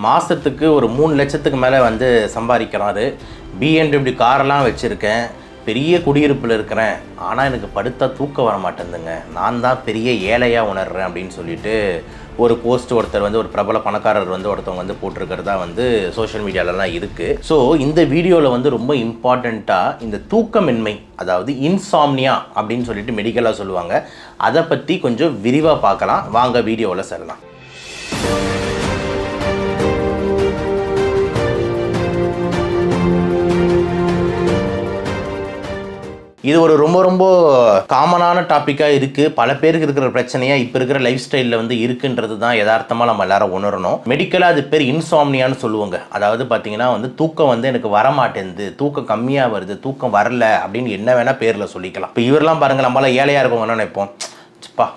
மாதத்துக்கு ஒரு 3 லட்சத்துக்கு மேலே வந்து சம்பாதிக்கிறாரு. BMW காரெல்லாம் வச்சுருக்கேன், பெரிய குடியிருப்பில் இருக்கிறேன், ஆனால் எனக்கு படுத்தா தூக்கம் வர மாட்டேங்குதுங்க, நான் தான் பெரிய ஏழையாக உணர்றேன் அப்படின்னு சொல்லிட்டு ஒரு போஸ்ட் ஒருத்தர் வந்து ஒரு பிரபல பணக்காரர் வந்து ஒருத்தவங்க வந்து போட்டிருக்கிறதா வந்து சோஷியல் மீடியாலலாம் இருக்குது. ஸோ இந்த வீடியோவில் வந்து ரொம்ப இம்பார்ட்டண்ட்டாக இந்த தூக்கமின்மை, அதாவது இன்சாம்னியா அப்படின்னு சொல்லிட்டு மெடிக்கலாக சொல்லுவாங்க, அதை பற்றி கொஞ்சம் விரிவாக பார்க்கலாம். வாங்க வீடியோவில் செல்லலாம். இது ஒரு ரொம்ப காமனான டாப்பிக்காக இருக்குது. பல பேருக்கு இருக்கிற பிரச்சனையாக இப்போ இருக்கிற லைஃப் ஸ்டைலில் வந்து இருக்குன்றது தான் யதார்த்தமாக நம்ம எல்லாரும் உணரணும். மெடிக்கலாக அது பேர் இன்சாம்னியான்னு சொல்லுவாங்க. அதாவது பார்த்தீங்கன்னா வந்து தூக்கம் வந்து எனக்கு வரமாட்டேங்குது, தூக்கம் கம்மியாக வருது, தூக்கம் வரல அப்படின்னு என்ன வேணால் பேரில் சொல்லிக்கலாம். இப்போ இவரெல்லாம் பாருங்கள், நம்மளாம் ஏழையாக இருக்கவங்க என்ன நினைப்போம்,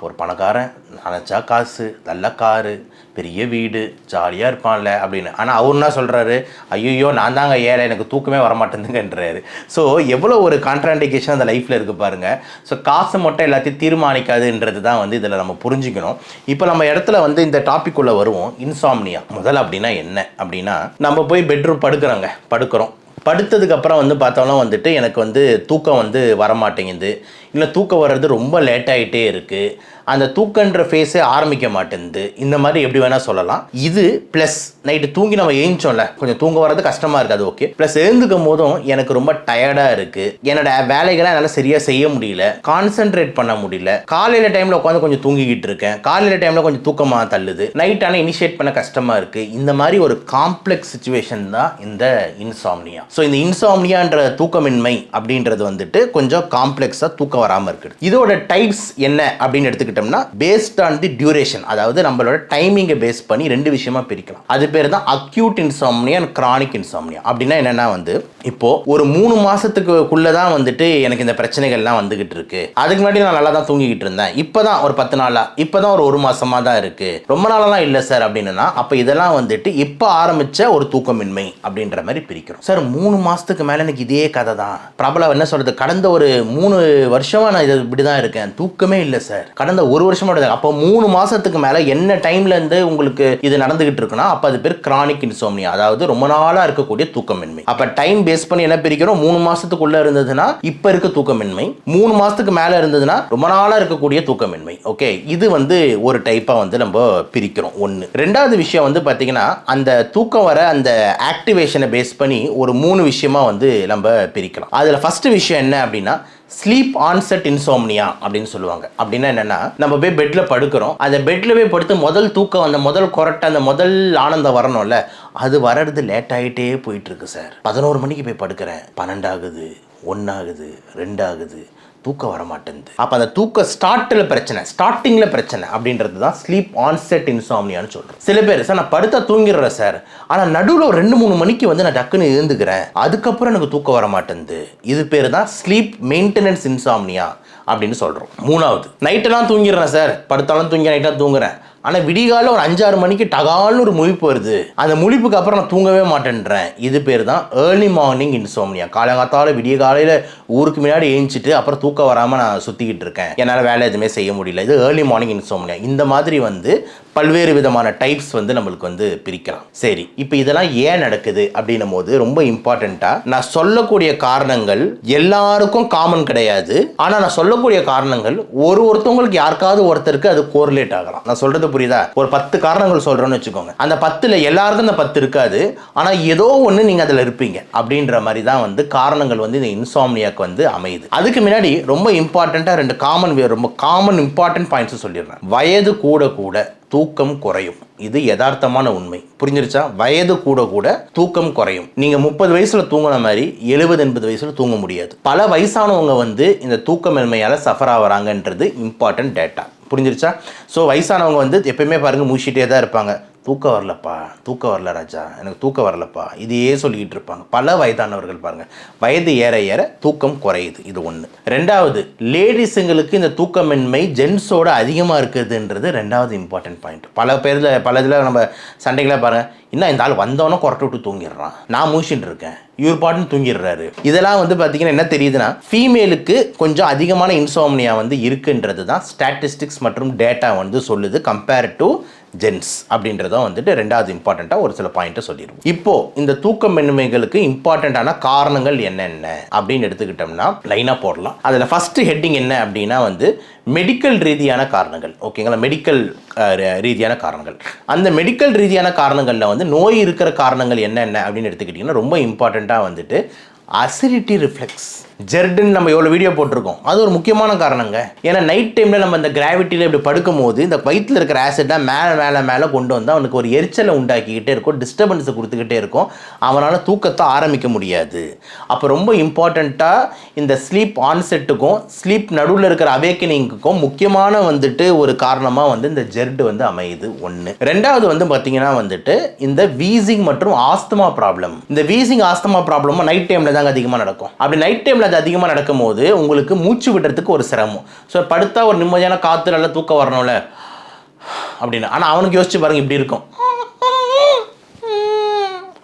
ஒரு பணக்காரன், நினச்சா காசு, நல்ல காரு, பெரிய வீடு, ஜாலியாக இருப்பான்ல அப்படின்னு. ஆனால் அவர் என்ன சொல்கிறாரு, ஐயோ நான் தாங்க ஏழை, எனக்கு தூக்கமே வரமாட்டேங்குதுங்கன்றாரு. ஸோ எவ்வளோ ஒரு கான்ட்ராண்டிகேஷன் அந்த லைஃப்பில் இருக்குது பாருங்கள். ஸோ காசு மட்டும் எல்லாத்தையும் தீர்மானிக்காதுன்றது தான் வந்து இதில் நம்ம புரிஞ்சுக்கணும். இப்போ நம்ம இடத்துல வந்து இந்த டாபிக் உள்ள வருவோம். இன்சாம்னியா முதல்ல அப்படின்னா என்ன அப்படின்னா, நம்ம போய் பெட்ரூம் படுக்கிறோம். படுத்ததுக்கப்புறம் வந்து பார்த்தோம்னா வந்துட்டு எனக்கு வந்து தூக்கம் வந்து வரமாட்டேங்குது, இல்லை தூக்கம் வர்றது ரொம்ப லேட் ஆகிட்டே இருக்குது, அந்த தூக்கன்ற ஃபேஸே ஆரம்பிக்க மாட்டேங்குது, இந்த மாதிரி எப்படி வேணால் சொல்லலாம். இது ப்ளஸ் நைட்டு தூங்கி நம்ம எழுந்தோம்ல, கொஞ்சம் தூங்க வர்றது கஷ்டமாக இருக்குது, அது ஓகே. ப்ளஸ் எழுந்துக்கும் போதும் எனக்கு ரொம்ப டயர்டாக இருக்குது, என்னோட வேலைகளை என்னால் சரியாக செய்ய முடியல, கான்சென்ட்ரேட் பண்ண முடியல, காலையில் டைமில் உட்காந்து கொஞ்சம் தூங்கிக்கிட்டு இருக்கேன், காலையில் டைமில் கொஞ்சம் தூக்கமாக தள்ளுது, நைட் ஆனால் இனிஷியேட் பண்ண கஷ்டமாக இருக்குது. இந்த மாதிரி ஒரு காம்ப்ளெக்ஸ் சுச்சுவேஷன் தான் இந்த இன்சாம்னியா. ஸோ இந்த இன்சாம்னியான்ற தூக்கமின்மை அப்படின்றது வந்துட்டு கொஞ்சம் காம்ப்ளெக்ஸாக தூக்கம் வராமல் இருக்குது. இதோட டைப்ஸ் என்ன அப்படின்னு எடுத்துக்கிட்டோம்னா, பேஸ்ட் ஆன் தி டியூரேஷன், அதாவது நம்மளோட டைமிங்கை பேஸ் பண்ணி 2 விஷயமா பிரிக்கலாம். அது பேர் தான் அக்யூட் இன்சாம்னியா அண்ட் கிரானிக் இன்சாம்னியா. அப்படின்னா என்னன்னா வந்து, இப்போ ஒரு 3 மாசத்துக்குள்ள தான் வந்துட்டு எனக்கு இந்த பிரச்சனைகள்லாம் வந்துகிட்டு இருக்கு. அதுக்கு முன்னாடி நான் நல்லா தான் தூங்கிக்கிட்டு இருந்தேன், இப்போதான் ஒரு 10 நாளா, இப்போதான் ஒரு 1 மாசமா தான் இருக்கு, ரொம்ப நாளெல்லாம் இல்லை சார் அப்படின்னா, அப்போ இதெல்லாம் வந்துட்டு இப்போ ஆரம்பிச்ச ஒரு தூக்கமின்மை அப்படின்ற மாதிரி பிரிக்கிறோம். சார் 3 மாசத்துக்கு மேலே எனக்கு இதே கதை தான், பிரபலம் என்ன சொல்றது, கடந்த ஒரு 3 வருஷமா நான் இது இப்படி தான் இருக்கேன், தூக்கமே இல்லை சார், கடந்த 1 வருஷமா. அப்போ 3 மாசத்துக்கு மேலே என்ன டைம்ல இருந்து உங்களுக்கு இது நடந்துகிட்டு இருக்குன்னா, அப்போ அது பேர் கிரானிக் இன்சோம்னியா, அதாவது ரொம்ப நாளாக இருக்கக்கூடிய தூக்கமின்மை. அப்போ டைம் பேஸ் பண்ணி என்ன பிரிக்கிறோம், 3 மாசத்துக்குள்ள இருந்ததுன்னா இப்போ இருக்க தூக்கமின்மை, 3 மாசத்துக்கு மேலே இருந்ததுன்னா ரொம்ப நாளாக இருக்கக்கூடிய தூக்கமின்மை. ஓகே, இது வந்து ஒரு டைப்பாக வந்து நம்ம பிரிக்கிறோம். ஒன்று. ரெண்டாவது விஷயம் வந்து பார்த்தீங்கன்னா, அந்த தூக்கம் வர அந்த ஆக்டிவேஷனை பேஸ் பண்ணி ஒரு 3 விஷயமா வந்து நம்ம பிரிக்கலாம். அதில் ஃபர்ஸ்ட் விஷயம் என்ன அப்படின்னா, ஸ்லீப் ஆன்செட் இன்சோம்னியா அப்படின்னு சொல்லுவாங்க. அப்படின்னா என்னன்னா, நம்ம போய் பெட்ல படுக்கிறோம், அந்த பெட்ல போய் படுத்து முதல் தூக்கம், அந்த முதல் கொரட்டை, அந்த முதல் ஆனந்தம் வரணும்ல, அது வர்றது லேட் ஆகிட்டே போயிட்டு இருக்கு சார். 11 மணிக்கு போய் படுக்கிறேன், 12 ஆகுது, 1 ஆகுது, 2 ஆகுது, தூக்கம் வர மாட்டேங்குது. அப்போ அந்த தூக்க ஸ்டார்டிங்கில் பிரச்சனை அப்படின்றது தான் ஸ்லீப் ஆன்செட் இன்சாம்னியான்னு சொல்கிறோம். சில பேர், சார் நான் படுத்தா தூங்கிடுறேன் சார், ஆனால் நடுவில் ஒரு 2-3 மணிக்கு வந்து நான் டக்குன்னு எழுந்துக்கிறேன், அதுக்கப்புறம் எனக்கு தூக்கம் வர மாட்டேங்குது. இது பேர் தான் ஸ்லீப் மெயின்டெனன்ஸ் இன்சாம்னியா அப்படின்னு சொல்கிறோம். 3வது, நைட்டெல்லாம் தூங்கிடுறேன் சார், படுத்தாலும் தூங்கி நைட்டாக தூங்குறேன், ஆனால் விடிகால ஒரு 5-6 மணிக்கு டகால்னு ஒரு முழிப்பு வருது, அந்த முழிப்புக்கு அப்புறம் நான் தூங்கவே மாட்டேன்றேன். இது பேர் தான் ஏர்லி மார்னிங் இன்சோம்னியா. காலங்காத்தால விடிய காலையில் ஊருக்கு முன்னாடி ஏஞ்சிட்டு அப்புறம் தூக்கம் வராமல் நான் சுற்றிக்கிட்டு இருக்கேன், என்னால் வேலை எதுவுமே செய்ய முடியல, இது ஏர்லி மார்னிங் இன்சோம்னியா. இந்த மாதிரி வந்து பல்வேறு விதமான டைப்ஸ் வந்து நம்மளுக்கு வந்து பிரிக்கலாம். சரி, இப்போ இதெல்லாம் ஏன் நடக்குது அப்படின்னும் போது ரொம்ப இம்பார்ட்டண்ட்டாக நான் சொல்லக்கூடிய காரணங்கள் எல்லாருக்கும் காமன் கிடையாது. ஆனால் நான் சொல்லக்கூடிய காரணங்கள் ஒருத்தவங்களுக்கு யாருக்காவது ஒருத்தருக்கு அது கோரிலேட் ஆகலாம். நான் சொல்றது புரியுதா? ஒரு 10 காரணங்கள் சொல்றேன்னு வச்சுக்கோங்க, அந்த 10ல் எல்லாருக்கும் அந்த 10 இருக்காது, ஆனால் ஏதோ ஒன்று நீங்கள் அதில் இருப்பீங்க அப்படின்ற மாதிரி தான் வந்து காரணங்கள் வந்து இந்த இன்சாம்னியாக்கு வந்து அமையுது. அதுக்கு முன்னாடி ரொம்ப இம்பார்ட்டண்ட்டாக 2 ரொம்ப காமன் இம்பார்ட்டன்ட் பாயிண்ட்ஸ் சொல்லிடுறேன். வயது கூட கூட தூக்கம் குறையும், இது யதார்த்தமான உண்மை. புரிஞ்சிருச்சா? வயது கூட கூட தூக்கம் குறையும். நீங்க 30 வயசுல தூங்குன மாதிரி 70-80 வயசுல தூங்க முடியாது. பல வயசானவங்க வந்து இந்த தூக்கமின்மையால சஃபர் ஆகிறாங்கன்றது இம்பார்ட்டன்ட் டேட்டா. புரிஞ்சிருச்சா? ஸோ வயசானவங்க வந்து எப்பயுமே பாருங்க மூச்சிட்டே தான் இருப்பாங்க, தூக்கம் வரலப்பா, தூக்கம் வரல ராஜா, எனக்கு தூக்கம் வரலப்பா, இதையே சொல்லிக்கிட்டு இருப்பாங்க. பல வயதானவர்கள் பாருங்க, வயது ஏற ஏற தூக்கம் குறையுது. இது ஒன்று. ரெண்டாவது, லேடிஸுங்களுக்கு இந்த தூக்கமின்மை ஜென்ஸோட அதிகமாக இருக்குதுன்றது 2வது இம்பார்ட்டன்ட் பாயிண்ட். பல இதில் நம்ம சண்டைகளாக பாருங்க, இன்னும் இந்த ஆள் வந்தோன்னே கொரட்டை விட்டு தூங்கிடுறான், நான் மூச்சின்னு இருக்கேன், இவர் பாட்டுன்னு தூங்கிடுறாரு. இதெல்லாம் வந்து பார்த்தீங்கன்னா என்ன தெரியுதுன்னா, ஃபீமேலுக்கு கொஞ்சம் அதிகமான இன்சோம்னியா வந்து இருக்குன்றது தான் ஸ்டாட்டிஸ்டிக்ஸ் மற்றும் டேட்டா வந்து சொல்லுது கம்பேர் டு ஜென்ஸ் அப்படின்றத வந்துட்டு ரெண்டாவது இம்பார்ட்டண்ட்டாக ஒரு சில பாயிண்ட்டை சொல்லிடுவோம். இப்போ இந்த தூக்கமின்மைகளுக்கு இம்பார்ட்டண்ட்டான காரணங்கள் என்னென்ன அப்படின்னு எடுத்துக்கிட்டோம்னா லைனாக போடலாம். அதில் ஃபர்ஸ்ட் ஹெட்டிங் என்ன அப்படின்னா வந்து மெடிக்கல் ரீதியான காரணங்கள். ஓகேங்களா, மெடிக்கல் ரீதியான காரணங்கள். அந்த மெடிக்கல் ரீதியான காரணங்களில் வந்து நோய் இருக்கிற காரணங்கள் என்னென்ன அப்படின்னு எடுத்துக்கிட்டிங்கன்னா ரொம்ப இம்பார்ட்டண்ட்டாக வந்துட்டு அசிடிட்டி ரிஃப்ளெக்ஸ். ஜெர்டுன்னு நம்ம எவ்வளோ வீடியோ போட்டிருக்கோம், அது ஒரு முக்கியமான காரணங்க. ஏன்னா நைட் டைமில் நம்ம இந்த கிராவிட்டியில் இப்படி படுக்கும் போது இந்த வயிற்றில் இருக்கிற ஆசிட்டாக மேலே மேலே மேலே கொண்டு வந்து அவனுக்கு ஒரு எரிச்சலை உண்டாக்கிக்கிட்டே இருக்கும், டிஸ்டர்பன்ஸை கொடுத்துக்கிட்டே இருக்கும், அவனால் தூக்கத்தை ஆரம்பிக்க முடியாது. அப்போ ரொம்ப இம்பார்ட்டண்ட்டாக இந்த ஸ்லீப் ஆன்செட்டுக்கும் ஸ்லீப் நடுவில் இருக்கிற அவேக்கனிங்க்கும் முக்கியமான வந்துட்டு ஒரு காரணமாக வந்து இந்த ஜெர்டு வந்து அமையுது. ஒன்று. ரெண்டாவது வந்து பார்த்தீங்கன்னா வந்துட்டு இந்த வீசிங் மற்றும் ஆஸ்துமா ப்ராப்ளம். இந்த வீசிங் ஆஸ்துமா ப்ராப்ளமும் நைட் டைமில் தாங்க அதிகமாக நடக்கும். அப்படி நைட் டைமில் அது அதிகமாக நடக்கும்போது உங்களுக்கு மூச்சு விடுறதுக்கு ஒரு சிரமம். ஸோ படுத்தா ஒரு நிம்மதியான காற்று நல்லா தூக்கம் வரணும்ல அப்படின்னு. ஆனால் அவனுக்கு யோசிச்சு பாருங்க, இப்படி இருக்கும்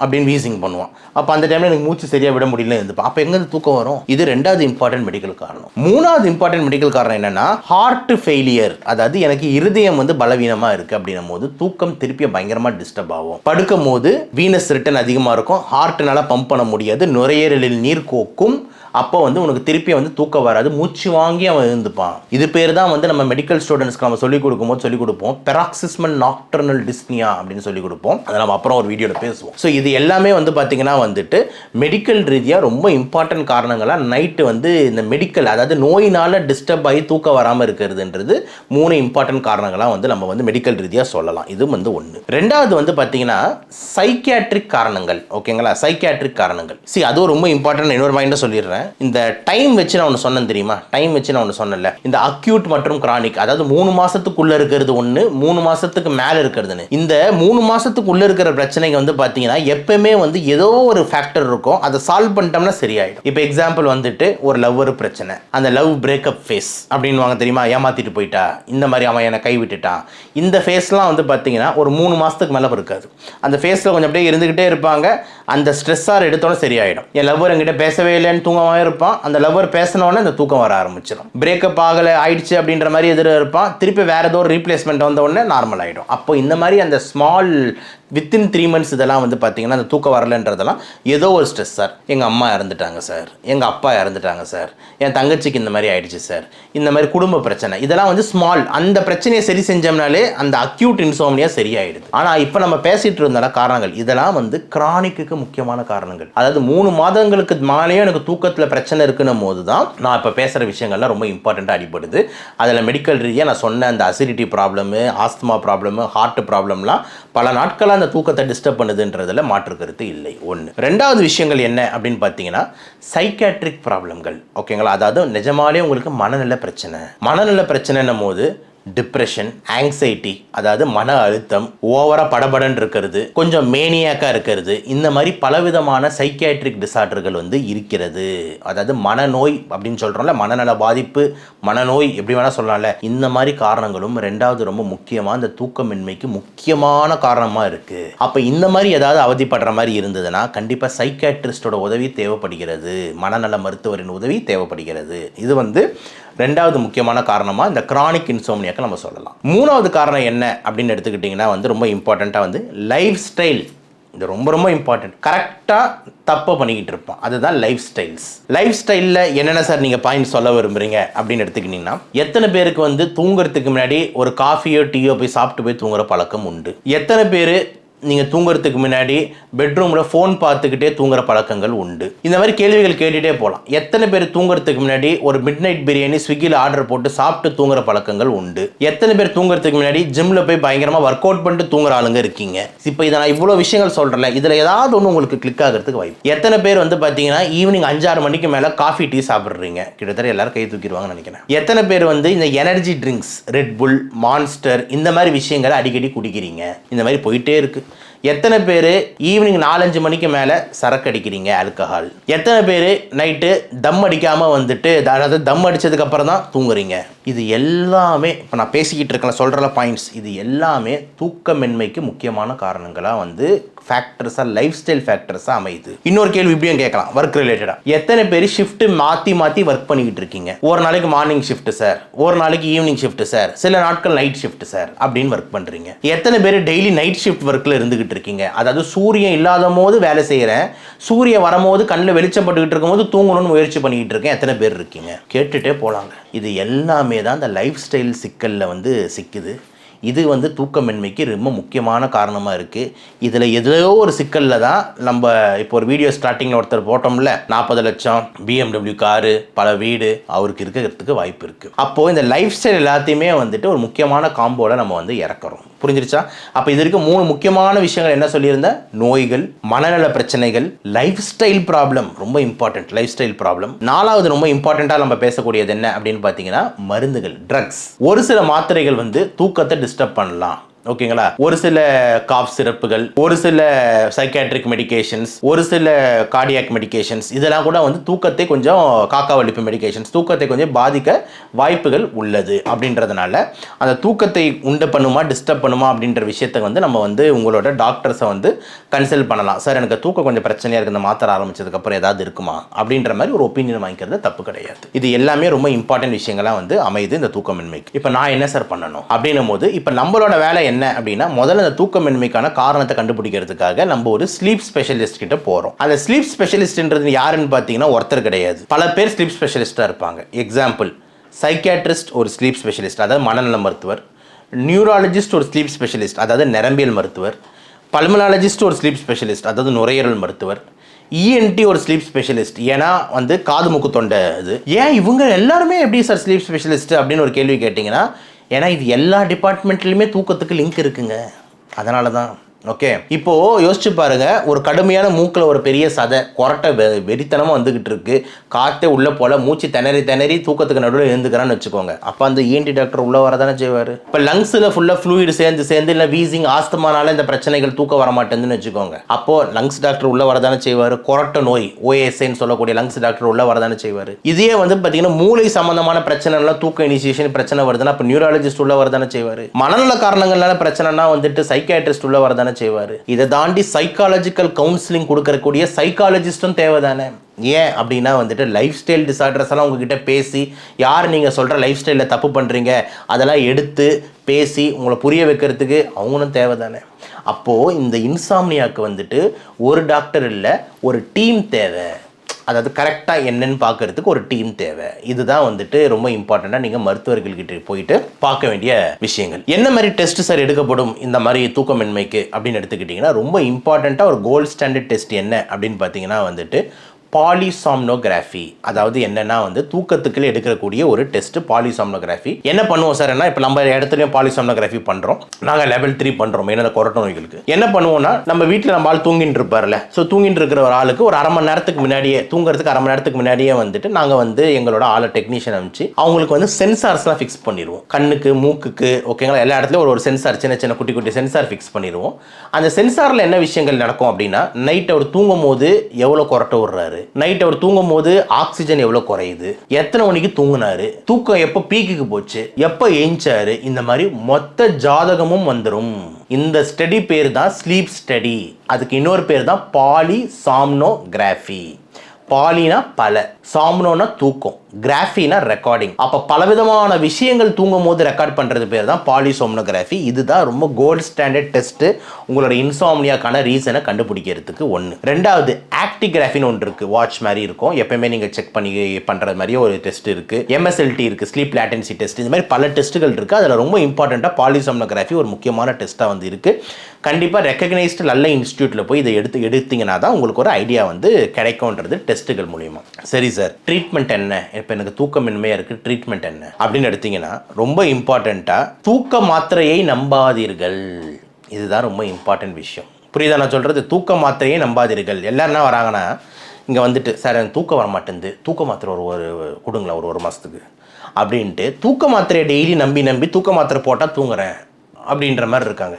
அப்படின்னு வீசிங் பண்ணுவான். அப்போ அந்த டைமில் எனக்கு மூச்சு சரியாக விட முடியல இருந்துப்பா. அப்போ எங்கேருந்து தூக்கம் வரும்? இது ரெண்டாவது இம்பார்ட்டன்ட் மெடிக்கல் காரணம். மூணாவது இம்பார்ட்டன்ட் மெடிக்கல் காரணம் என்னன்னா ஹார்ட் ஃபெயிலியர். அதாவது எனக்கு இருதயம் வந்து பலவீனமாக இருக்குது அப்படின்னும் போது தூக்கம் திருப்பி பயங்கரமாக டிஸ்டர்ப் ஆகும். படுக்கும் போது வீனஸ் ரிட்டர்ன் அதிகமாக இருக்கும், ஹார்ட்னால பம்ப் பண்ண முடியாது, நுரையீரலில் நீர் கோக்கும். அப்போ வந்து உனக்கு திருப்பி வந்து தூக்கம் வராது, மூச்சு வாங்கி அவன் இருந்துப்பான். இது பேர் தான் வந்து நம்ம மெடிக்கல் ஸ்டூடெண்ட்ஸ்க்கு நம்ம சொல்லிக் கொடுக்கும்போது சொல்லிக் கொடுப்போம் பெராக்சிஸ்மல் நாக்டர்னல் டிஸ்னியா அப்படின்னு சொல்லிக் கொடுப்போம். அதை நம்ம அப்புறம் ஒரு வீடியோவில் பேசுவோம். ஸோ இது எல்லாமே வந்து பார்த்தீங்கன்னா வந்துட்டு மெடிக்கல் ரீதியாக ரொம்ப இம்பார்ட்டன்ட் காரணங்களாக நைட்டு வந்து இந்த மெடிக்கல், அதாவது நோயினால் டிஸ்டர்ப் ஆகி தூக்கம் வராமல் இருக்கிறதுன்றது 3 இம்பார்ட்டன்ட் காரணங்களாக வந்து நம்ம வந்து மெடிக்கல் ரீதியாக சொல்லலாம். இது வந்து ஒன்று. ரெண்டாவது வந்து பார்த்தீங்கன்னா சைக்கியாட்ரிக் காரணங்கள். ஓகேங்களா, சைக்கியாட்ரிக் காரணங்கள். அது ரொம்ப இம்பார்ட்டன்ட். இன்னொரு பாயிண்ட் சொல்லிடுறேன். இந்த டைம் வச்சு நான் ஒன்று சொன்னேன் தெரியுமா, டைம் வச்சு நான் ஒன்று சொன்னேன்ல, இந்த அக்யூட் மற்றும் கிரானிக், அதாவது 3 மாசத்துக்குள்ள இருக்கிறது ஒன்று, 3 மாசத்துக்கு மேலே இருக்கிறதுன்னு. இந்த 3 மாசத்துக்குள்ள இருக்கிற பிரச்சனைக்கு வந்து பார்த்தீங்கன்னா எப்பவுமே வந்து ஏதோ ஒரு ஃபேக்டர் இருக்கும், அதை சால்வ் பண்ணிட்டோம்னா சரியாயிடும். இப்போ எக்ஸாம்பிள் வந்துட்டு ஒரு லவ்வர் பிரச்சனை, அந்த லவ் பிரேக்கப் ஃபேஸ் அப்படின்னு வாங்க தெரியுமா, ஏமாத்திட்டு போயிட்டா, இந்த மாதிரி அவன் என்னை கை விட்டுட்டான், இந்த ஃபேஸ்லாம் வந்து பார்த்தீங்கன்னா ஒரு 3 மாசத்துக்கு மேலே இருக்காது. அந்த ஃபேஸில் கொஞ்சம் அப்படியே இருந்துக்கிட்டே இருப்பாங்க. அந்த ஸ்ட்ரெஸ்ஸாக எடுத்தோன்னே சரியாயிடும். என் லவ்வர் என்கிட்ட பேசவே இல்லைன்னு தூங்கமாக இருப்பான், அந்த லவ்வர் பேசினோடனே அந்த தூக்கம் வர ஆரம்பிச்சிடும். பிரேக்கப் ஆகலை ஆயிடுச்சு அப்படின்ற மாதிரி எதிர இருப்பான், திருப்பி வேற ஏதோ ஒரு ரீப்ளேஸ்மெண்ட் வந்த உடனே நார்மல் ஆகிடும். அப்போ இந்த மாதிரி அந்த ஸ்மால் வித்தின் 3 months இதெல்லாம் வந்து பார்த்தீங்கன்னா அந்த தூக்கம் வரலன்றதெல்லாம் ஏதோ ஒரு ஸ்ட்ரெஸ் சார், எங்கள் அம்மா இறந்துட்டாங்க சார், எங்கள் அப்பா இறந்துட்டாங்க சார், என் தங்கச்சிக்கு இந்த மாதிரி ஆயிடுச்சு சார், இந்த மாதிரி குடும்ப பிரச்சனை, இதெல்லாம் வந்து ஸ்மால். அந்த பிரச்சனையை சரி செஞ்சோம்னாலே அந்த அக்யூட் இன்சோம்னியா சரியாயிடுது. ஆனால் இப்போ நம்ம பேசிட்டு இருந்தால காரணங்கள் இதெல்லாம் வந்து கிரானிக்கு முக்கியமான காரணங்கள். அதாவது 3 மாதங்களுக்கு மேலேயும் எனக்கு தூக்கத்தில் பிரச்சனை இருக்குன்னும் போது தான் நான் இப்போ பேசுகிற விஷயங்கள்லாம் ரொம்ப இம்பார்ட்டண்ட்டாக அடிப்படுது. அதில் மெடிக்கல் ரீதியாக நான் சொன்ன அந்த acidity problem, asthma problem, heart ப்ராப்ளம்லாம் பல நாட்களாக அந்த தூக்கத்தை டிஸ்டர்ப் பண்ணுதுன்றதுல மாற்று கருத்து இல்லை. ஒன்று. ரெண்டாவது விஷயங்கள் என்ன அப்படின்னு பார்த்தீங்கன்னா சைக்காட்ரிக் ப்ராப்ளம்கள். ஓகேங்களா, அதாவது நிஜமாலே உங்களுக்கு மனநல பிரச்சனை. மனநல பிரச்சனைன்னும் போது டிப்ரெஷன், ஆங்ஸைட்டி, அதாவது மன அழுத்தம், ஓவராக படபடன்னு இருக்கிறது, கொஞ்சம் மேனியாக்காக இருக்கிறது, இந்த மாதிரி பலவிதமான சைக்கியாட்ரிக் டிசார்டர்கள் வந்து இருக்கிறது. அதாவது மனநோய் அப்படின்னு சொல்கிறோம்ல, மனநல பாதிப்பு, மனநோய் எப்படி வேணால் சொல்லலாம்ல, இந்த மாதிரி காரணங்களும் ரெண்டாவது ரொம்ப முக்கியமாக இந்த தூக்கமின்மைக்கு முக்கியமான காரணமாக இருக்குது. அப்போ இந்த மாதிரி ஏதாவது அவதிப்படுற மாதிரி இருந்ததுன்னா கண்டிப்பாக சைக்கியாட்ரிஸ்டோட உதவி தேவைப்படுகிறது, மனநல மருத்துவரின் உதவி தேவைப்படுகிறது. இது வந்து ரெண்டாவது முக்கியமான காரணமாக இந்த கிரானிக் இன்சோம்னியாக்கு நம்ம சொல்லலாம். மூணாவது காரணம் என்ன அப்படின்னு எடுத்துக்கிட்டிங்கன்னா வந்து ரொம்ப இம்பார்ட்டண்ட்டாக வந்து லைஃப் ஸ்டைல். இது ரொம்ப ரொம்ப இம்பார்ட்டன்ட். கரெக்டாக தப்பை பண்ணிக்கிட்டு இருப்போம், அதுதான் லைஃப் ஸ்டைல்ஸ். லைஃப் ஸ்டைலில் என்னென்ன சார் நீங்கள் பாயிண்ட் சொல்ல விரும்புகிறீங்க அப்படின்னு எடுத்துக்கிட்டிங்கன்னா எத்தனை பேருக்கு வந்து தூங்குறதுக்கு முன்னாடி ஒரு காஃபியோ டீயோ போய் சாப்பிட்டு போய் தூங்குற பழக்கம் உண்டு? எத்தனை பேர் நீங்கள் தூங்குறதுக்கு முன்னாடி பெட்ரூமில் ஃபோன் பார்த்துக்கிட்டே தூங்குற பழக்கங்கள் உண்டு? இந்த மாதிரி கேள்விகள் கேட்டுகிட்டே போகலாம். எத்தனை பேர் தூங்குறதுக்கு முன்னாடி ஒரு மிட் நைட் பிரியாணி ஸ்விக்கியில் ஆர்டர் போட்டு சாப்பிட்டு தூங்குற பழக்கங்கள் உண்டு? எத்தனை பேர் தூங்குறதுக்கு முன்னாடி ஜிம்மில் போய் பயங்கரமாக ஒர்க் அவுட் பண்ணிட்டு தூங்குற ஆளுங்க இருக்கீங்க? இப்போ இதை நான் இவ்வளோ விஷயங்கள் சொல்கிறேன், இதில் ஏதாவது ஒன்று உங்களுக்கு கிளிக் ஆகிறதுக்கு வாய்ப்பு. எத்தனை பேர் வந்து பார்த்தீங்கன்னா ஈவினிங் 5-6 மணிக்கு மேலே காஃபி டீ சாப்பிட்றீங்க? கிட்டத்தட்ட எல்லாரும் கை தூக்கிடுவாங்கன்னு நினைக்கிறேன். எத்தனை பேர் வந்து இந்த எனர்ஜி ட்ரிங்க்ஸ், ரெட் புல், மான்ஸ்டர், இந்த மாதிரி விஷயங்களை அடிக்கடி குடிக்கிறீங்க? இந்த மாதிரி போயிட்டே இருக்கு. எத்தனை பேர் ஈவினிங் 4-5 மணிக்கு மேலே சரக்கு அடிக்கிறீங்க, ஆல்கஹால்? எத்தனை பேர் நைட்டு தம் அடிக்காமல் வந்துட்டு, அதாவது தம் அடித்ததுக்கு அப்புறம் தான் தூங்குறீங்க? இது எல்லாமே இப்போ நான் பேசிக்கிட்டு இருக்கேன் சொல்கிற பாயிண்ட்ஸ், இது எல்லாமே தூக்கமின்மைக்கு முக்கியமான காரணங்களாக வந்து ஃபேக்டர்ஸாக லைஃப் ஸ்டைல் ஃபேக்டர்ஸாக அமையுது. இன்னொரு கேள்வி இப்படியும் கேட்கலாம் ஒர்க் ரிலேட்டடாக. எத்தனை பேர் ஷிஃப்ட் மாற்றி ஒர்க் பண்ணிக்கிட்டு இருக்கீங்க? ஒரு நாளைக்கு மார்னிங் ஷிஃப்ட் சார், ஒரு நாளைக்கு ஈவினிங் ஷிஃப்ட் சார், சில நாட்கள் நைட் ஷிஃப்ட் சார் அப்படின்னு ஒர்க் பண்ணுறீங்க. எத்தனை பேர் டெய்லி நைட் ஷிஃப்ட் ஒர்க்கில் இருந்துகிட்டு இருக்கீங்க? அதாவது சூரியன் இல்லாத போது வேலை செய்கிறேன், சூரியன் வரும்போது கண்ணில் வெளிச்சம் பட்டுக்கிட்டு இருக்கும்போது தூங்கணும்னு முயற்சி பண்ணிக்கிட்டு இருக்கேன். எத்தனை பேர் இருக்கீங்க? கேட்டுகிட்டே போகலாங்க. இது எல்லாமே தான் இந்த லைஃப் ஸ்டைல் சிக்கலில் வந்து சிக்குது. இது வந்து தூக்கமின்மைக்கு ரொம்ப முக்கியமான காரணமாக இருக்குது. இதில் எதுலையோ ஒரு சிக்கலில் தான் நம்ம இப்போ ஒரு வீடியோ ஸ்டார்டிங்கில் ஒருத்தர் போட்டோம்ல, 40 லட்சம் BMW காரு, பல வீடு அவருக்கு இருக்கிறதுக்கு வாய்ப்பு இருக்குது. அப்போது இந்த லைஃப் ஸ்டைல் எல்லாத்தையுமே வந்துட்டு ஒரு முக்கியமான காம்போவில் நம்ம வந்து இறக்குறோம். புரிஞ்சிருச்சா? அப்போ இது இருக்க 3 முக்கியமான விஷயங்கள் என்ன சொல்லியிருந்தேன்? நோய்கள், மனநல பிரச்சனைகள், லைஃப் ஸ்டைல் ப்ராப்ளம். ரொம்ப இம்பார்ட்டன்ட் லைஃப் ஸ்டைல் ப்ராப்ளம். 4வது ரொம்ப இம்பார்ட்டண்ட்டாக நம்ம பேசக்கூடியது என்ன அப்படின்னு பார்த்தீங்கன்னா மருந்துகள், ட்ரக்ஸ். ஒரு சில மாத்திரைகள் வந்து தூக்கத்தை டிஸ்டர்ப் பண்ணலாம். ஓகேங்களா? ஒரு சில காஃப் சிரப்புகள், ஒரு சில சைக்காட்ரிக் மெடிகேஷன்ஸ், ஒரு சில கார்டியாக் மெடிகேஷன்ஸ், இதெல்லாம் கூட வந்து தூக்கத்தை கொஞ்சம் காக்காவளிப்பு மெடிகேஷன்ஸ் தூக்கத்தை கொஞ்சம் பாதிக்க வாய்ப்புகள் உள்ளது. அப்படின்றதுனால அந்த தூக்கத்தை உண்டு பண்ணுமா டிஸ்டர்ப் பண்ணுமா அப்படின்ற விஷயத்தை வந்து நம்ம வந்து உங்களோட டாக்டர்ஸை வந்து கன்சல்ட் பண்ணலாம். சார் எனக்கு தூக்கம் கொஞ்சம் பிரச்சனையாக இருக்குது, இந்த மாத்திரை ஆரம்பிச்சதுக்கப்புறம் ஏதாவது இருக்குமா அப்படின்ற மாதிரி ஒரு ஒப்பீனியன் வாங்கிக்கிறது தப்பு கிடையாது. இது எல்லாமே ரொம்ப இம்பார்ட்டன்ட் விஷயங்களாக வந்து அமையுது இந்த தூக்கமின்மைக்கு. இப்போ நான் என்ன சார் பண்ணணும் அப்படின்னும் போது, இப்போ நம்மளோட வேலை என்ன அப்படின்னா, முதல்ல அந்த தூக்கமின்மைக்கான காரணத்தை கண்டுபிடிக்கிறதுக்காக நம்ம ஒரு ஸ்லீப் ஸ்பெஷலிஸ்ட் கிட்ட போறோம். அந்த ஸ்லீப் ஸ்பெஷலிஸ்ட்ன்றது யாருன்னு பார்த்தீங்கன்னா ஒருத்தர் கிடையாது, பல பேர் ஸ்லீப் ஸ்பெஷலிஸ்டாக இருப்பாங்க. எக்ஸாம்பிள், சைக்கியாட்ரிஸ்ட் ஒரு ஸ்லீப் ஸ்பெஷலிஸ்ட், அதாவது மனநல மருத்துவர். நியூராலஜிஸ்ட் ஒரு ஸ்லீப் ஸ்பெஷலிஸ்ட், அதாவது நரம்பியல் மருத்துவர். பல்மனாலஜிஸ்ட் ஒரு ஸ்லீப் ஸ்பெஷலிஸ்ட், அதாவது நுரையீரல் மருத்துவர். ENT ஒரு ஸ்லீப் ஸ்பெஷலிஸ்ட், ஏன்னா வந்து காது மூக்கு தொண்டை இது. ஏன் இவங்க எல்லாருமே எப்படி சார் ஸ்லீப் ஸ்பெஷலிஸ்ட் அப்படின்னு ஒரு கேள்வி கேட்டிங்கன்னா, ஏன்னா இது எல்லா டிபார்ட்மெண்ட்லையுமே தூக்கத்துக்கு லிங்க் இருக்குங்க. அதனால தான். ஓகே, இப்போது யோசிச்சு பாருங்க, ஒரு கடுமையான மூக்கில் ஒரு பெரிய சதை கொரட்டை வெறித்தனமாக வந்துக்கிட்டு இருக்கு, காற்றே உள்ளே போல, மூச்சு திணறி தூக்கத்துக்கு நடுவில் எழுந்துக்கிறான்னு வச்சுக்கோங்க. அப்போ அந்த ENT டாக்டர் உள்ளே வரதானே செய்வார். இப்போ லங்ஸில் ஃபுல்லாக ஃப்ளூயிட் சேர்ந்து இல்லை வீசிங் ஆஸ்துமானால இந்த பிரச்சனைகள் தூக்கம் வர மாட்டேங்குதுன்னு வச்சுக்கோங்க. அப்போது லங்ஸ் டாக்டர் உள்ளே வரதானே செய்வார். கொரட்டை நோய் OSAன்னு சொல்லக்கூடிய லங்ஸ் டாக்டர் உள்ளே வரதானே செய்வார். இதே வந்து பார்த்தீங்கன்னா மூளை சம்பந்தமான பிரச்சனைலாம் தூக்க இனிஷியேஷன் பிரச்சனை வருதுன்னா அப்போ நியூராலஜிஸ்ட் உள்ளே வரதானே செய்வார். மனநல காரணங்களால பிரச்சனைனா வந்துட்டு சைக்கியாட்ரிஸ்ட் உள்ளே வரதானே செய்வார். இதை தாண்டி சைக்காலஜிக்கல் கவுன்சிலிங் கொடுக்கக்கூடிய சைக்காலஜிஸ்டும் தேவைதானே. ஏன் அப்படின்னா வந்துட்டு லைஃப் ஸ்டைல் டிசார்டர்ஸ் எல்லாம் உங்ககிட்ட பேசி, யார் நீங்கள் சொல்கிற லைஃப் ஸ்டைலில் தப்பு பண்ணுறீங்க அதெல்லாம் எடுத்து பேசி உங்களை புரிய வைக்கிறதுக்கு அவங்களும் தேவைதானே. அப்போது இந்த இன்சாம்னியாவுக்கு வந்துட்டு ஒரு டாக்டர் இல்லை, ஒரு டீம் தேவை. அதாவது கரெக்டாக என்னன்னு பார்க்கறதுக்கு ஒரு டீம் தேவை. இதுதான் வந்துட்டு ரொம்ப இம்பார்ட்டண்ட்டாக நீங்கள் மருத்துவர்கள்கிட்ட போயிட்டு பார்க்க வேண்டிய விஷயங்கள். என்ன மாதிரி டெஸ்ட் சார் எடுக்கப்படும் இந்த மாதிரி தூக்கமின்மைக்கு அப்படின்னு எடுத்துக்கிட்டிங்கன்னா, ரொம்ப இம்பார்ட்டண்ட்டாக ஒரு கோல்ட் ஸ்டாண்டர்ட் டெஸ்ட் என்ன அப்படின்னு பார்த்தீங்கன்னா வந்துட்டு பாலிசாம்னோகிராஃபி. அதாவது என்னன்னா வந்து தூக்கத்துக்குள்ள எடுக்கக்கூடிய ஒரு டெஸ்ட் பாலிசாம்னோகிராஃபி. என்ன பண்ணுவோம் சார், என்ன இப்போ நம்ம இடத்துலையும் பாலிசாம்னோகிராஃபி பண்ணுறோம், நாங்கள் லெவல் 3 பண்ணுறோம் என்னென்ன கொரட்டை நோய்களுக்கு. என்ன பண்ணுவோம்னா, நம்ம வீட்டில் நம்ம ஆள் தூங்கிட்டு இருப்பார்ல, ஸோ தூங்கிட்டு இருக்கிற ஒரு ஆளுக்கு ஒரு அரை மணி நேரத்துக்கு முன்னாடியே, தூங்குறதுக்கு அரை மணி நேரத்துக்கு முன்னாடியே வந்துட்டு நாங்கள் வந்து எங்களோட ஆளை டெக்னீஷியன் அனுப்பிச்சு அவங்களுக்கு வந்து சென்சார்ஸ்லாம் ஃபிக்ஸ் பண்ணிடுவோம். கண்ணுக்கு, மூக்குக்கு, ஓகேங்களா, எல்லா இடத்துலையும் ஒரு சென்சார், சின்ன குட்டி சென்சார் ஃபிக்ஸ் பண்ணிடுவோம். அந்த சென்சாரில் என்ன விஷயங்கள் நடக்கும் அப்படின்னா, நைட் அவர் தூங்கும் போது எவ்வளோ கொரட்டை விடுறாரு, நைட் அவர் தூங்கும் போது ஆக்சிஜன் எவ்வளவு குறையுது, எத்தனை மணிக்கு தூங்கினாரு, தூக்கம் எப்போ பீக்குக்கு போச்சு, எப்போ ஏஞ்சாரு, இந்த மாதிரி மொத்த ஜாதகமும் வந்துடும். இந்த ஸ்டடி பேர் தான் ஸ்லீப் ஸ்டடி. அதுக்கு இன்னொரு பேர் தான் பாலிசாம்னோகிராஃபி. பாலினா பல, சாம்னோனா தூக்கம், கிராஃபினா ரெக்கார்டிங். அப்போ பலவிதமான விஷயங்கள் தூங்கும் போது ரெக்கார்ட் பண்ணுறது பேர் தான் பாலிசோம்னோகிராஃபி. இதுதான் ரொம்ப கோல்ட் ஸ்டாண்டர்ட் டெஸ்ட்டு உங்களோட இன்சாம்னியாக்கான ரீசனை கண்டுபிடிக்கிறதுக்கு. ஒன்று. ரெண்டாவது, ஆக்டிகிராஃபின்னு ஒன்று இருக்குது, வாட்ச் மாதிரி இருக்கும், எப்பயுமே நீங்கள் செக் பண்ணி பண்ணுறது மாதிரியே ஒரு டெஸ்ட் இருக்குது. MSLT இருக்குது, ஸ்லீப் லேட்டன்சி டெஸ்ட். இந்த மாதிரி பல டெஸ்ட்டுகள் இருக்குது. அதில் ரொம்ப இம்பார்ட்டண்ட்டாக பாலிசோம்னோகிராஃபி ஒரு முக்கியமான டெஸ்ட்டாக வந்து இருக்குது. கண்டிப்பாக ரெக்கக்னைஸ்டு நல்ல இன்ஸ்டியூட்டில் போய் இதை எடுத்தீங்கன்னா தான் உங்களுக்கு ஒரு ஐடியா வந்து கிடைக்கும்ன்றது டெஸ்ட்டுகள் மூலிமா. சரி சார், ட்ரீட்மெண்ட் என்ன, இப்போ எனக்கு தூக்கமின்மையாக இருக்குது, ட்ரீட்மெண்ட் என்ன அப்படின்னு எடுத்தீங்கன்னா, ரொம்ப இம்பார்ட்டண்ட்டாக தூக்க மாத்திரையை நம்பாதீர்கள். இதுதான் ரொம்ப இம்பார்ட்டன்ட் விஷயம். புரியுதா நான் சொல்கிறது? தூக்க மாத்திரையை நம்பாதீர்கள். எல்லோரும் என்ன வராங்கன்னா, இங்கே வந்துட்டு சார் எனக்கு தூக்கம் வர மாட்டேங்குது, தூக்க மாத்திரை ஒரு கொடுங்களேன் ஒரு மாதத்துக்கு அப்படின்ட்டு தூக்க மாத்திரையை டெய்லி நம்பி தூக்க மாத்திரை போட்டால் தூங்குறேன் அப்படின்ற மாதிரி இருக்காங்க.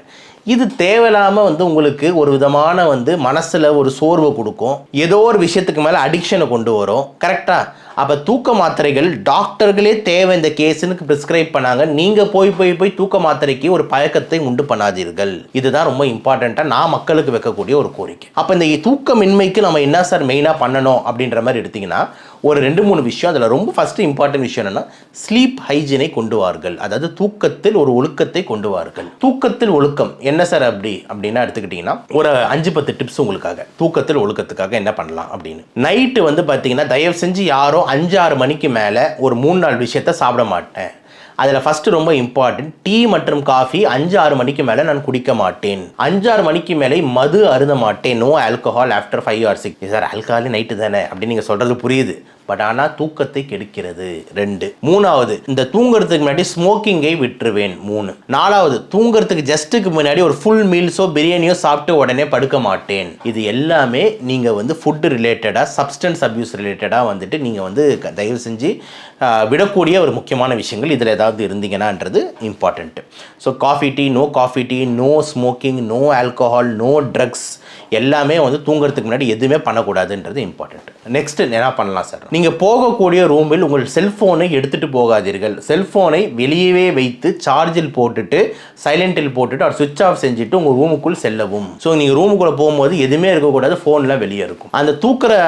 இது தேவையில்லாமல் வந்து உங்களுக்கு ஒரு விதமான வந்து மனசில் ஒரு சோர்வை கொடுக்கும், ஏதோ ஒரு விஷயத்துக்கு மேலே அடிக்ஷனை கொண்டு வரும். கரெக்டாக? அப்போ தூக்க மாத்திரைகள் டாக்டர்களே தேவை இந்த கேஸுக்கு ப்ரிஸ்கிரைப் பண்ணாங்க. நீங்கள் போய் தூக்க மாத்திரைக்கு ஒரு பழக்கத்தை உண்டு பண்ணாதீர்கள். இதுதான் ரொம்ப இம்பார்ட்டண்ட்டாக நான் மக்களுக்கு வைக்கக்கூடிய ஒரு கோரிக்கை. அப்போ இந்த தூக்கமின்மைக்கு நம்ம என்ன சார் மெயினாக பண்ணணும் அப்படின்ற மாதிரி எடுத்திங்கன்னா ஒரு 2-3 விஷயம். அதில் ரொம்ப ஃபஸ்ட்டு இம்பார்ட்டன்ட் விஷயம் என்னென்னா ஸ்லீப் ஹைஜீனை கொண்டு வார்கள். அதாவது தூக்கத்தில் ஒரு ஒழுக்கத்தை கொண்டு வார்கள். தூக்கத்தில் ஒழுக்கம் என்ன சார் அப்படின்னா எடுத்துக்கிட்டிங்கன்னா ஒரு 5-10 டிப்ஸ் உங்களுக்காக தூக்கத்தில் ஒழுக்கத்துக்காக என்ன பண்ணலாம் அப்படின்னு. நைட்டு வந்து பார்த்தீங்கன்னா தயவு செஞ்சு யாரும் 5-6 மணிக்கு மேலே ஒரு 3-4 விஷயத்த சாப்பிட மாட்டேன். அதில் ஃபஸ்ட்டு ரொம்ப இம்பார்ட்டன்ட், டீ மற்றும் காஃபி 5-6 மணிக்கு மேலே நான் குடிக்க மாட்டேன். 5-6 மணிக்கு மேலே மது அருந்த மாட்டேன். No alcohol after 5 or 6. Sir alcohol night தானே அப்படின்னு நீங்கள் சொல்கிறது புரியுது, பட் ஆனால் தூக்கத்தை கெடுக்கிறது. 2. 3வது, இந்த தூங்குறதுக்கு முன்னாடி ஸ்மோக்கிங்கை விட்டுருவேன். 3. 4வது, தூங்குறதுக்கு ஜஸ்ட்டுக்கு முன்னாடி ஒரு ஃபுல் மீல்ஸோ பிரியாணியோ சாப்பிட்டு உடனே படுக்க மாட்டேன். இது எல்லாமே நீங்கள் வந்து ஃபுட்டு ரிலேட்டடாக, சப்ஸ்டன்ஸ் அப்யூஸ் ரிலேட்டடாக வந்துட்டு நீங்கள் வந்து தயவு செஞ்சு விடக்கூடிய ஒரு முக்கியமான விஷயங்கள் இதில் ஏதாவது இருந்தீங்கன்னான்றது important. So coffee tea, no smoking, no alcohol, no drugs, எல்லாமே வந்து தூங்குறதுக்கு முன்னாடி எதுவுமே பண்ணக்கூடாதுன்றது இம்பார்ட்டண்ட். நெக்ஸ்ட் என்ன பண்ணலாம் சார்? நீங்கள் போகக்கூடிய ரூமில் உங்கள் செல்ஃபோனை எடுத்துகிட்டு போகாதீர்கள். செல்ஃபோனை வெளியவே வைத்து சார்ஜில் போட்டுட்டு சைலண்டில் போட்டுட்டு அவர் சுவிட்ச் ஆஃப் செஞ்சுட்டு உங்கள் ரூமுக்குள் செல்லவும். ஸோ நீங்கள் ரூமுக்குள்ளே போகும்போது எதுவுமே இருக்கக்கூடாது, ஃபோனில் வெளியே இருக்கும்.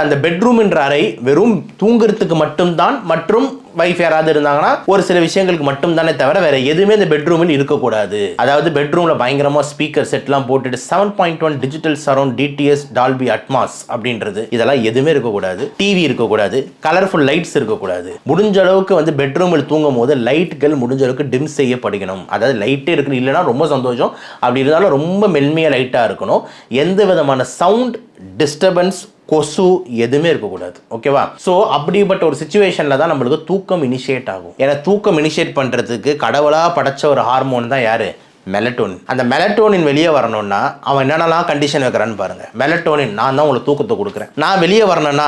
அந்த பெட்ரூம் என்ற அறை வெறும் தூங்குறதுக்கு மட்டும்தான், மற்றும் வைஃப் யாராவது இருந்தாங்கன்னா ஒரு சில விஷயங்களுக்கு மட்டும் தானே தவிர வேற எதுவுமே இந்த பெட்ரூமில் இருக்கக்கூடாது. அதாவது பெட்ரூம்ல பயங்கரமா ஸ்பீக்கர் செட்லாம் போட்டுட்டு 7.1 digital surround DTS Dolby Atmos அப்படின்றது இதெல்லாம் எதுவுமே இருக்கக்கூடாது. டிவி இருக்கக்கூடாது, கலர்ஃபுல் லைட்ஸ் இருக்கக்கூடாது. முடிஞ்ச அளவுக்கு வந்து பெட்ரூமில் தூங்கும் போது லைட்கள் முடிஞ்ச அளவுக்கு டிம் செய்யப்படுகணும். அதாவது லைட்டே இருக்கணும், இல்லைன்னா ரொம்ப சந்தோஷம், அப்படி இருந்தாலும் ரொம்ப மென்மையாக லைட்டாக இருக்கணும். எந்த விதமான சவுண்ட் டிஸ்டர்பன்ஸ், கொசு எதுவுமே இருக்கக்கூடாது. ஓகேவா? ஸோ அப்படிப்பட்ட ஒரு சுச்சுவேஷனில் தான் நம்மளுக்கு தூக்கம் இனிஷியேட் ஆகும். ஏன்னா தூக்கம் இனிஷியேட் பண்ணுறதுக்கு கடவுளாக படைச்ச ஒரு ஹார்மோன் தான் யார்? மெலட்டோனின். அந்த மெலட்டோனின் வெளியே வரணும்னா அவன் என்னென்னலாம் கண்டிஷன் வைக்கிறான்னு பாருங்கள். மெலட்டோனின், நான் தான் உங்களுக்கு தூக்கத்தை கொடுக்குறேன், நான் வெளியே வரணும்னா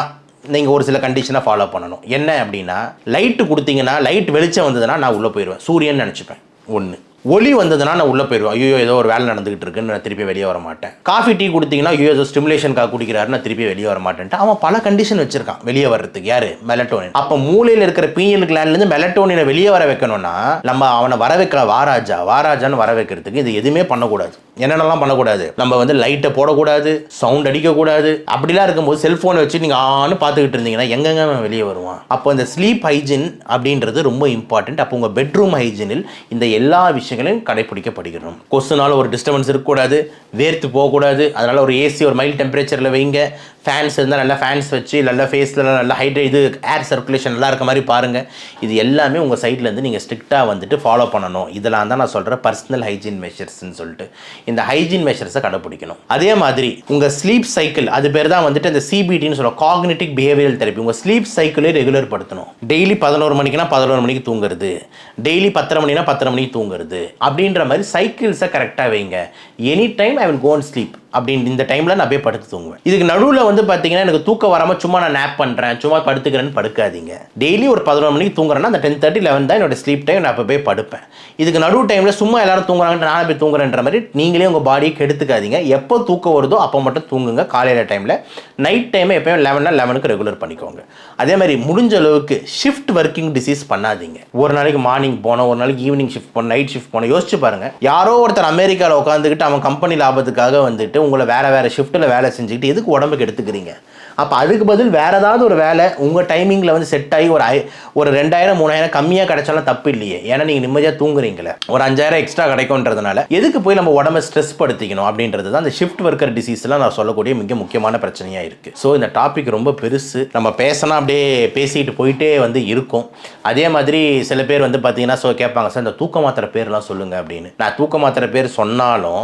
நீங்கள் ஒரு சில கண்டிஷனை ஃபாலோ பண்ணணும். என்ன அப்படின்னா, லைட்டு கொடுத்தீங்கன்னா, லைட் வெளிச்சம் வந்ததுன்னா நான் உள்ளே போயிடுவேன், சூரியன் நினச்சிப்பேன். 1. ஒளி வந்ததுன்னா நான் உள்ளே போயிடுவேன், ஐயோ ஏதோ ஒரு வேலை நடந்துகிட்டு இருக்குன்னு நான் திருப்பி வெளியே வர மாட்டேன். காஃபி டீ கொடுத்தீங்கன்னா ஐயோ ஏதோ ஸ்டிமுலேஷனுக்காக குடிக்கிறாரு, நான் திருப்பி வெளியே வர மாட்டேன்ட்டு அவன் பல கண்டிஷன் வச்சிருக்கான் வெளியே வர்றதுக்கு. யாரு? மெலட்டோனின். அப்போ மூளையில் இருக்கிற பீனியல் கிளாண்ட்லேருந்து மெலட்டோனினை வெளியே வர வைக்கணும்னா நம்ம அவனை வர வைக்கிற வாராஜான்னு வர வைக்கிறதுக்கு இது எதுவுமே பண்ணக்கூடாது. என்னென்னலாம் பண்ணக்கூடாது? நம்ம வந்து லைட்டை போடக்கூடாது, சவுண்ட் அடிக்கக்கூடாது. அப்படிலாம் இருக்கும்போது செல்ஃபோனை வச்சு நீங்கள் ஆன்னு பார்த்துக்கிட்டு இருந்தீங்கன்னா எங்கெங்க வெளியே வருவான்? அப்போ இந்த ஸ்லீப் ஹைஜின் அப்படின்றது ரொம்ப இம்பார்ட்டன்ட். அப்போ உங்கள் பெட்ரூம் ஹைஜினில் இந்த எல்லா விஷயங்களையும் கடைபிடிக்கப்படுகிறோம். கொசுனால ஒரு டிஸ்டர்பன்ஸ் இருக்கக்கூடாது, வேர்த்து போகக்கூடாது. அதனால் ஒரு ஏசி ஒரு மைல்ட் டெம்பரேச்சரில் வைங்க. ஃபேன்ஸ் இருந்தால் நல்லா ஃபேன்ஸ் வச்சு நல்லா ஃபேஸில் நல்லா ஏர் சர்க்குலேஷன் நல்லா இருக்க மாதிரி பாருங்கள். இது எல்லாமே உங்கள் சைட்லேருந்து நீங்கள் ஸ்ட்ரிக்டாக வந்துட்டு ஃபாலோ பண்ணணும். இதெல்லாம் தான் நான் சொல்கிறேன் பர்சனல் ஹைஜீன் மெஷர்ஸ்ன்னு சொல்லிட்டு. இந்த ஹைஜீன் மெஷர்ஸை கடைப்பிடிக்கணும். அதே மாதிரி உங்கள் ஸ்லீப் சைக்கிள், அது பேர் தான் வந்துட்டு இந்த சிபிடின்னு சொல்லுவோம், காக்னிட்டிவ் பிஹேவியரல் தெரப்பி. உங்கள் ஸ்லீப் சைக்கிளே ரெகுலர் படுத்தணும். டெய்லி 11 மணிக்குனா 11 மணிக்கு தூங்குறது, டெய்லி 10:30 மணினா 10:30 மணிக்கு தூங்குறது, அப்படின்ற மாதிரி சைக்கிள்ஸை கரெக்டாக வைங்க. Any time I will go and sleep அப்படின்னு இந்த டைமில் நான் போய் படுத்து தூங்குவேன். இதுக்கு நடுவில் வந்து பார்த்தீங்கன்னா எனக்கு தூக்கம் வராமல் சும்மா நான் நேப் பண்ணுறேன், சும்மா படுத்துக்கிறேன்னு படுக்காதீங்க. டெய்லி ஒரு 11 மணிக்கு தூங்குறேன்னா அந்த 10:30, 11 தான் என்னோட ஸ்லீப் டைம். நான் அப்போ போய் படுப்பேன். இதுக்கு நடுவு டைமில் சும்மா எல்லாரும் தூங்குறாங்கன்னு நானே போய் தூங்குறேன்ற மாதிரி நீங்களே உங்கள் பாடியை கெடுத்துக்காதீங்க. எப்போ தூக்கம் வருதோ அப்போ மட்டும் தூங்குங்க காலையில் டைமில். நைட் டைமை எப்போயும் 11க்கு ரெகுலர் பண்ணிக்கோங்க. அதே மாதிரி முடிஞ்ச அளவுக்கு ஷிஃப்ட் ஒர்க்கிங் டிசீஸ் பண்ணாதீங்க. ஒரு நாளைக்கு மார்னிங் போனோம், ஒரு நாளைக்கு ஈவினிங் ஷிஃப்ட் போனோம், நைட் ஷிஃப்ட் போனோம். யோசிச்சு பாருங்கள், யாரோ ஒருத்தர் அமெரிக்காவில் உட்காந்துக்கிட்டு அவன் கம்பெனி லாபத்துக்காக வந்துட்டு உங்களை வேறு ஷிஃப்ட்டில் வேலை செஞ்சுக்கிட்டு எதுக்கு உடம்புக்கு எடுத்துக்கிறீங்க? அப்போ அதுக்கு பதில் வேறு ஏதாவது ஒரு வேலை உங்கள் டைமிங்கில் வந்து செட் ஆகி ஒரு 2000 3000 கம்மியாக கிடைச்சாலும் தப்பு இல்லையே. ஏன்னா நீங்கள் நிம்மதியாக தூங்குறீங்களே, ஒரு 5000 எக்ஸ்ட்ரா கிடைக்கும்ன்றதுனால எதுக்கு போய் நம்ம உடம்பை ஸ்ட்ரெஸ் படுத்திக்கணும் அப்படின்றது தான் அந்த ஷிஃப்ட் ஒர்க்கர் டிசீஸ்லாம் நான் சொல்லக்கூடிய மிக முக்கியமான பிரச்சனையாக இருக்குது. ஸோ இந்த டாபிக் ரொம்ப பெருசு, நம்ம பேசினா அப்படியே பேசிட்டு போயிட்டே வந்து இருக்கும். அதே மாதிரி சில பேர் வந்து பார்த்தீங்கன்னா கேட்பாங்க, சார் இந்த தூக்க மாத்திரை பேர்லாம் சொல்லுங்கள் அப்படின்னு. நான் தூக்க மாத்திரை பேர் சொன்னாலும்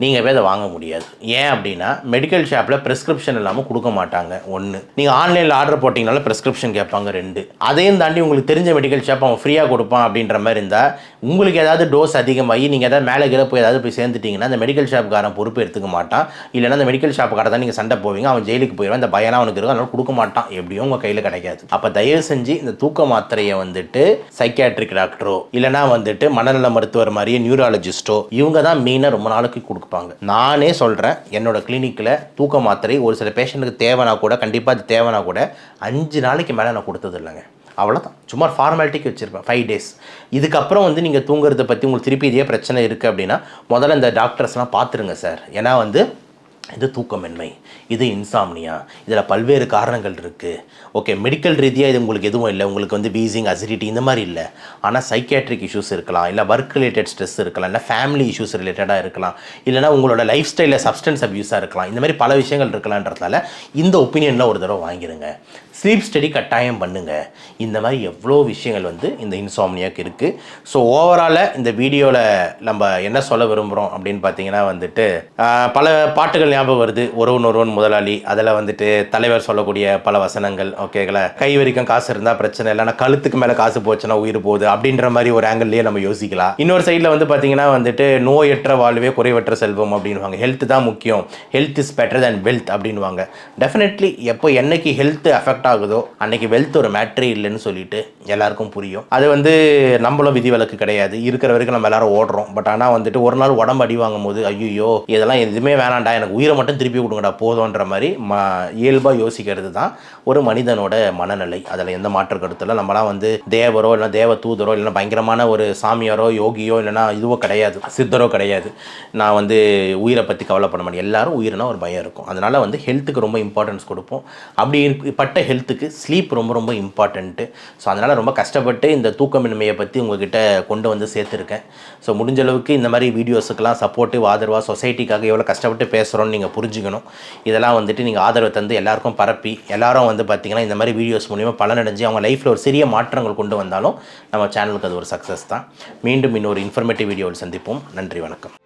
நீங்கள் போய் அதை வாங்க முடியாது. ஏன் அப்படின்னா மெடிக்கல் ஷாப்பில் ப்ரெஸ்கிரிப்ஷன் இல்லாமல் கொடுக்க மாட்டாங்க. 1, நீங்கள் ஆன்லைனில் ஆர்டர் போட்டிங்கனால ப்ரெஸ்கிரிப்ஷன் கேட்பாங்க. 2, அதையும் தாண்டி உங்களுக்கு தெரிஞ்ச மெடிக்கல் ஷாப் அவன் ஃப்ரீயாக கொடுப்பான் அப்படின்ற மாதிரி இருந்தால் உங்களுக்கு ஏதாவது டோஸ் அதிகமாகி நீங்கள் ஏதாவது மேலே கீழே போய் ஏதாவது போய் சேர்ந்துட்டிங்கன்னா அந்த மெடிக்கல் ஷாப்புக்காரன் பொறுப்பு எடுத்துக்க மாட்டான். இல்லைன்னா அந்த மெடிக்கல் ஷாப்புக்கார தான் நீங்கள் சண்டை போவீங்க, அவன் ஜெயிலுக்கு போயிடுவான். இந்த பயனா அவனுக்கு இருக்கும், அதனால் கொடுக்க மாட்டான். எப்படியும் உங்கள் கையில் கிடைக்காது. அப்போ தயவு செஞ்சு இந்த தூக்க மாத்திரையை வந்துட்டு சைக்கியாட்ரிக் டாக்டரோ இல்லைனா வந்துட்டு மனநல மருத்துவர் மாதிரியே நியூராலஜிஸ்ட்டோ இவங்க தான் மெயினாக ரொம்ப நாளைக்கு கொடுப்பாங்க. நானே சொல்கிறேன், என்னோடய கிளினிக்கில் தூக்க மாத்திரை ஒரு சில பேஷண்ட்டுக்கு தேவைனா கூட, கண்டிப்பாக அது தேவைனா கூட 5 நாளைக்கு மேலே நான் கொடுத்தது இல்லைங்க. அவ்வளோதான், சும்மா ஃபார்மாலிட்டிக்கு வச்சுருப்பேன் 5 டேஸ். இதுக்கப்புறம் வந்து நீங்கள் தூங்குறதை பற்றி உங்களுக்கு திருப்பி இதே பிரச்சனை இருக்குது அப்படின்னா முதல்ல இந்த டாக்டர்ஸ்லாம் பார்த்துருங்க சார். ஏன்னா வந்து இது தூக்கமின்மை, இது இன்சாம்னியா, இதில் பல்வேறு காரணங்கள் இருக்குது. ஓகே, மெடிக்கல் ரீதியாக இது உங்களுக்கு எதுவும் இல்லை, உங்களுக்கு வந்து வீசிங், அசிடிட்டி இந்த மாதிரி இல்லை. ஆனால் சைக்கியாட்ரிக் இஷ்யூஸ் இருக்கலாம், இல்லை ஒர்க் ரிலேட்டட் ஸ்ட்ரெஸ் இருக்கலாம், இல்லை ஃபேமிலி இஷ்யூஸ் ரிலேட்டடாக இருக்கலாம், இல்லைனா உங்களோட லைஃப் ஸ்டைலில் சப்ஸ்டன்ஸ் அப்யூஸாக இருக்கலாம். இந்த மாதிரி பல விஷயங்கள் இருக்கலான்றதுனால இந்த ஒப்பீனியனில் ஒரு தடவை வாங்கிடுங்க. ஸ்லீப் ஸ்டடி கட்டாயம் பண்ணுங்கள். இந்த மாதிரி எவ்வளோ விஷயங்கள் வந்து இந்த இன்சாம்னியாக்கு இருக்குது. ஸோ ஓவராலாக இந்த வீடியோவில் நம்ம என்ன சொல்ல விரும்புகிறோம் அப்படின்னு பார்த்தீங்கன்னா வந்துட்டு பல பாட்டுகள் ஞாபகம் வருது. ஒருவன் முதலாளி, அதில் வந்துட்டு தலைவர் சொல்லக்கூடிய பல வசனங்கள். ஓகேங்களா, கை வரைக்கும் காசு இருந்தால் பிரச்சனை இல்லைனா கழுத்துக்கு மேலே காசு போச்சுன்னா உயிர் போகுது அப்படின்ற மாதிரி ஒரு ஆங்கிள்லேயே நம்ம யோசிக்கலாம். இன்னொரு சைடில் வந்து பார்த்தீங்கன்னா வந்துட்டு நோயற்ற வாழ்வே குறைவற்ற செல்வம் அப்படின்வாங்க. ஹெல்த் தான் முக்கியம், health is better than wealth அப்படின்வாங்க. டெஃபினெட்லி எப்போ என்னைக்கு ஹெல்த் அஃபெக்ட் ஆகுதோ அன்னைக்கு வெல்த் ஒரு மேட்ரே இல்லைன்னு சொல்லிட்டு எல்லாருக்கும் புரியும். அது வந்து நம்மளும் விதிவிலக்கு கிடையாது, இருக்கிற வரைக்கும் நம்ம எல்லாரும் ஓடுறோம். பட் ஆனால் வந்துட்டு ஒரு நாள் உடம்பு அடி வாங்கும் போது ஐயோ இதெல்லாம் எதுவுமே வேணாண்டா, எனக்கு உயிரை மட்டும் திருப்பி கொடுங்கடா போதுன்ற மாதிரி இயல்பாக யோசிக்கிறது தான் ஒரு மனிதனோட மனநிலை. அதில் எந்த மாற்று கருத்தில் நம்மளாம் வந்து தேவரோ இல்லைனா தேவ தூதரோ இல்லைனா பயங்கரமான ஒரு சாமியாரோ யோகியோ இல்லைனா இதுவோ கிடையாது, சித்தரோ கிடையாது. நான் வந்து உயிரை பற்றி கவலைப்பட மாட்டேன். எல்லாரும் உயிரினா ஒரு பயம் இருக்கும். அதனால் வந்து ஹெல்த்துக்கு ரொம்ப இம்பார்ட்டன்ஸ் கொடுப்போம். அப்படிப்பட்ட ஹெல்த்துக்கு ஸ்லீப் ரொம்ப ரொம்ப இம்பார்ட்டண்ட்டு. ஸோ அதனால் ரொம்ப கஷ்டப்பட்டு இந்த தூக்கமின்மையை பற்றி உங்கள்கிட்ட கொண்டு வந்து சேர்த்துருக்கேன். ஸோ முடிஞ்ச அளவுக்கு இந்த மாதிரி வீடியோஸுக்கெல்லாம் சப்போர்ட்டிவ் ஆதரவாக சொசைட்டிக்காக எவ்வளோ கஷ்டப்பட்டு பேசுகிறோன்னு நீங்கள் புரிஞ்சுக்கணும். இதெல்லாம் வந்துட்டு நீங்கள் ஆதரவை தந்து எல்லாருக்கும் பரப்பி எல்லாரும் வந்து பார்த்திங்கன்னா இந்த மாதிரி வீடியோஸ் மூலிமா பலனடைஞ்சு அவங்க லைஃப்பில் ஒரு சிறிய மாற்றங்கள் கொண்டு வந்தாலும் நம்ம சேனலுக்கு அது ஒரு சக்ஸஸ் தான். மீண்டும் இன்னொரு இன்ஃபர்மேட்டிவ் வீடியோவில் சந்திப்போம். நன்றி, வணக்கம்.